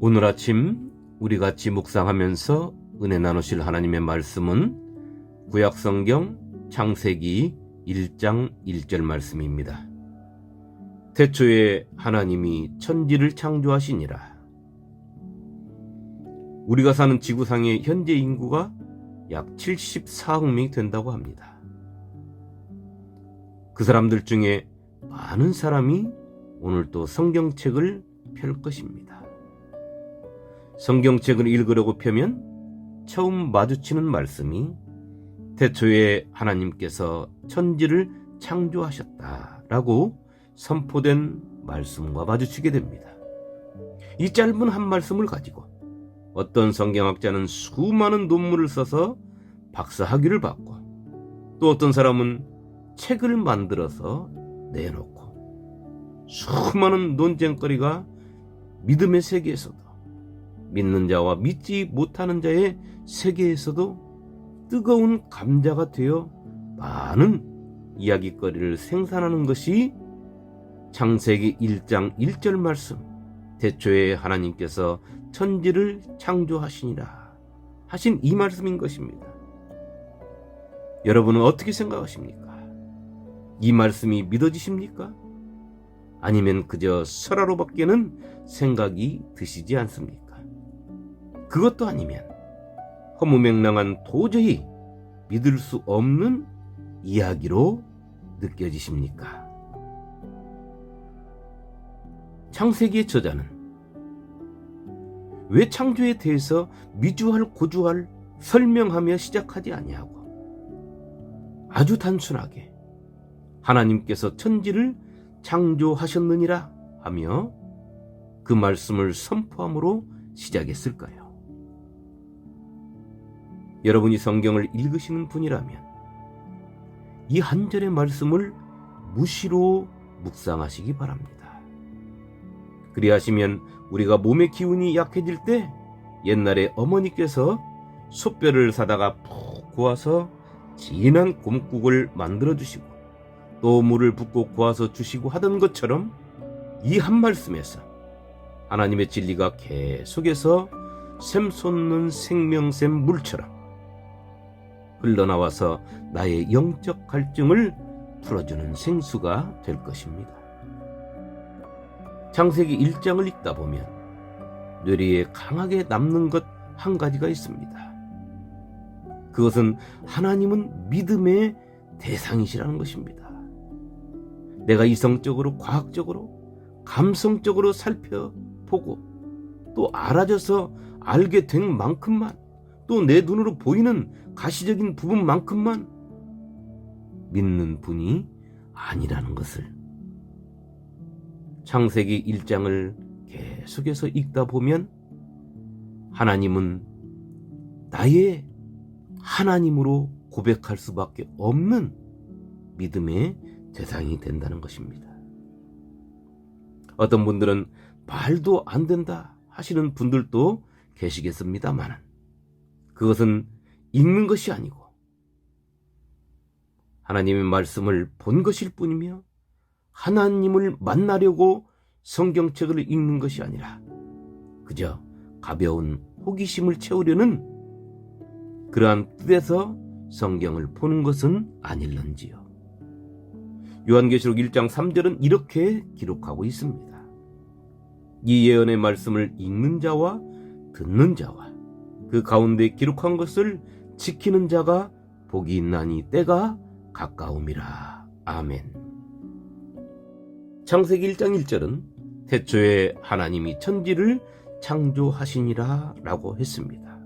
오늘 아침 우리 같이 묵상하면서 은혜 나누실 하나님의 말씀은 구약성경 창세기 1장 1절 말씀입니다. 태초에 하나님이 천지를 창조하시니라. 우리가 사는 지구상의 현재 인구가 약 74억 명이 된다고 합니다. 그 사람들 중에 많은 사람이 오늘 또 성경책을 펼 것입니다. 성경책을 읽으려고 펴면 처음 마주치는 말씀이 태초에 하나님께서 천지를 창조하셨다라고 선포된 말씀과 마주치게 됩니다. 이 짧은 한 말씀을 가지고 어떤 성경학자는 수많은 논문을 써서 박사학위를 받고, 또 어떤 사람은 책을 만들어서 내놓고, 수많은 논쟁거리가 믿음의 세계에서도, 믿는 자와 믿지 못하는 자의 세계에서도 뜨거운 감자가 되어 많은 이야기거리를 생산하는 것이 창세기 1장 1절 말씀, 태초에 하나님께서 천지를 창조하시니라 하신 이 말씀인 것입니다. 여러분은 어떻게 생각하십니까? 이 말씀이 믿어지십니까? 아니면 그저 설화로밖에는 생각이 드시지 않습니까? 그것도 아니면 허무맹랑한 도저히 믿을 수 없는 이야기로 느껴지십니까? 창세기의 저자는 왜 창조에 대해서 미주알 고주알 설명하며 시작하지 아니하고 아주 단순하게 하나님께서 천지를 창조하셨느니라 하며 그 말씀을 선포함으로 시작했을까요? 여러분이 성경을 읽으시는 분이라면 이 한 절의 말씀을 무시로 묵상하시기 바랍니다. 그리하시면 우리가 몸의 기운이 약해질 때 옛날에 어머니께서 솥뼈를 사다가 푹 고아서 진한 곰국을 만들어 주시고 또 물을 붓고 고아서 주시고 하던 것처럼 이 한 말씀에서 하나님의 진리가 계속해서 샘솟는 생명샘 물처럼 흘러나와서 나의 영적 갈증을 풀어주는 생수가 될 것입니다. 창세기 1장을 읽다 보면 뇌리에 강하게 남는 것 한 가지가 있습니다. 그것은 하나님은 믿음의 대상이시라는 것입니다. 내가 이성적으로, 과학적으로, 감성적으로 살펴보고 또 알아져서 알게 된 만큼만, 또 내 눈으로 보이는 가시적인 부분만큼만 믿는 분이 아니라는 것을 창세기 1장을 계속해서 읽다 보면 하나님은 나의 하나님으로 고백할 수밖에 없는 믿음의 대상이 된다는 것입니다. 어떤 분들은 말도 안 된다 하시는 분들도 계시겠습니다만 그것은 읽는 것이 아니고 하나님의 말씀을 본 것일 뿐이며 하나님을 만나려고 성경책을 읽는 것이 아니라 그저 가벼운 호기심을 채우려는 그러한 뜻에서 성경을 보는 것은 아닐런지요. 요한계시록 1장 3절은 이렇게 기록하고 있습니다. 이 예언의 말씀을 읽는 자와 듣는 자와 그 가운데 기록한 것을 지키는 자가 복이 있나니 때가 가까움이라. 아멘. 창세기 1장 1절은 태초에 하나님이 천지를 창조하시니라 라고 했습니다.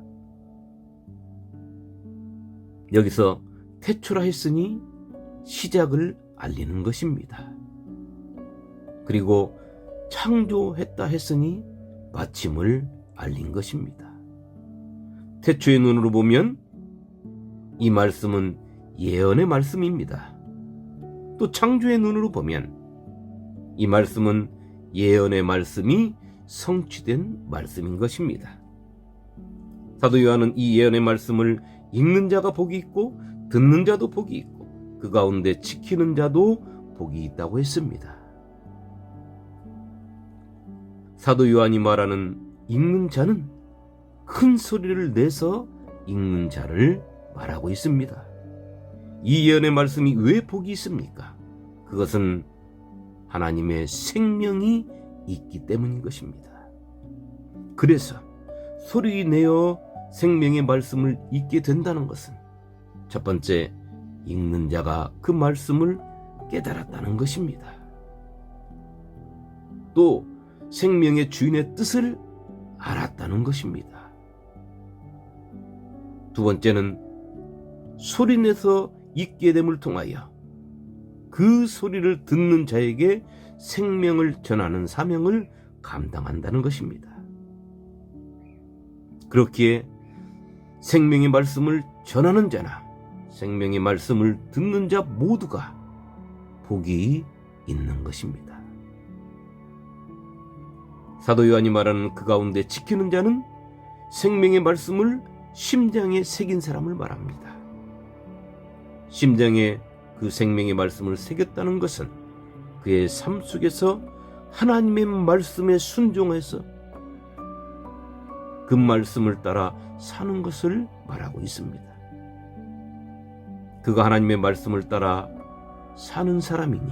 여기서 태초라 했으니 시작을 알리는 것입니다. 그리고 창조했다 했으니 마침을 알린 것입니다. 태초의 눈으로 보면 이 말씀은 예언의 말씀입니다. 또 창조의 눈으로 보면 이 말씀은 예언의 말씀이 성취된 말씀인 것입니다. 사도 요한은 이 예언의 말씀을 읽는 자가 복이 있고 듣는 자도 복이 있고 그 가운데 지키는 자도 복이 있다고 했습니다. 사도 요한이 말하는 읽는 자는 큰 소리를 내서 읽는 자를 말하고 있습니다. 이 예언의 말씀이 왜 복이 있습니까? 그것은 하나님의 생명이 있기 때문인 것입니다. 그래서 소리 내어 생명의 말씀을 읽게 된다는 것은 첫 번째, 읽는 자가 그 말씀을 깨달았다는 것입니다. 또 생명의 주인의 뜻을 알았다는 것입니다. 두 번째는 소리내서 읽게 됨을 통하여 그 소리를 듣는 자에게 생명을 전하는 사명을 감당한다는 것입니다. 그렇기에 생명의 말씀을 전하는 자나 생명의 말씀을 듣는 자 모두가 복이 있는 것입니다. 사도 요한이 말하는 그 가운데 지키는 자는 생명의 말씀을 심장에 새긴 사람을 말합니다. 심장에 그 생명의 말씀을 새겼다는 것은 그의 삶 속에서 하나님의 말씀에 순종해서 그 말씀을 따라 사는 것을 말하고 있습니다. 그가 하나님의 말씀을 따라 사는 사람이니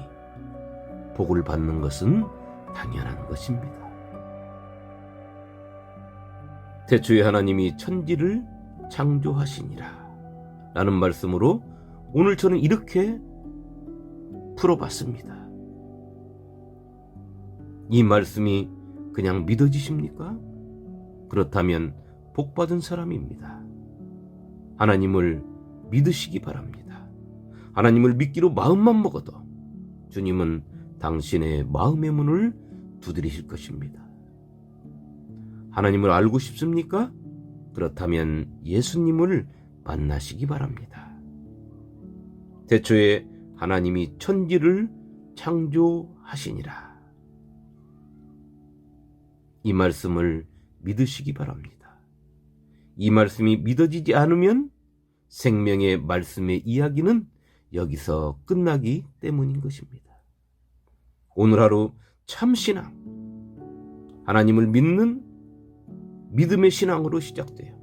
복을 받는 것은 당연한 것입니다. 태초에 하나님이 천지를 창조하시니라 라는 말씀으로 오늘 저는 이렇게 풀어봤습니다. 이 말씀이 그냥 믿어지십니까? 그렇다면 복받은 사람입니다. 하나님을 믿으시기 바랍니다. 하나님을 믿기로 마음만 먹어도 주님은 당신의 마음의 문을 두드리실 것입니다. 하나님을 알고 싶습니까? 그렇다면 예수님을 만나시기 바랍니다. 태초에 하나님이 천지를 창조하시니라. 이 말씀을 믿으시기 바랍니다. 이 말씀이 믿어지지 않으면 생명의 말씀의 이야기는 여기서 끝나기 때문인 것입니다. 오늘 하루 참신앙, 하나님을 믿는 믿음의 신앙으로 시작돼요.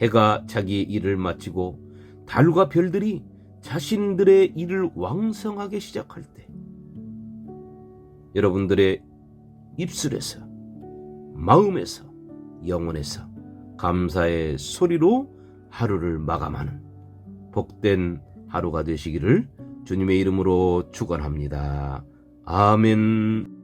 해가 자기의 일을 마치고 달과 별들이 자신들의 일을 왕성하게 시작할 때 여러분들의 입술에서, 마음에서, 영혼에서 감사의 소리로 하루를 마감하는 복된 하루가 되시기를 주님의 이름으로 축원합니다. 아멘.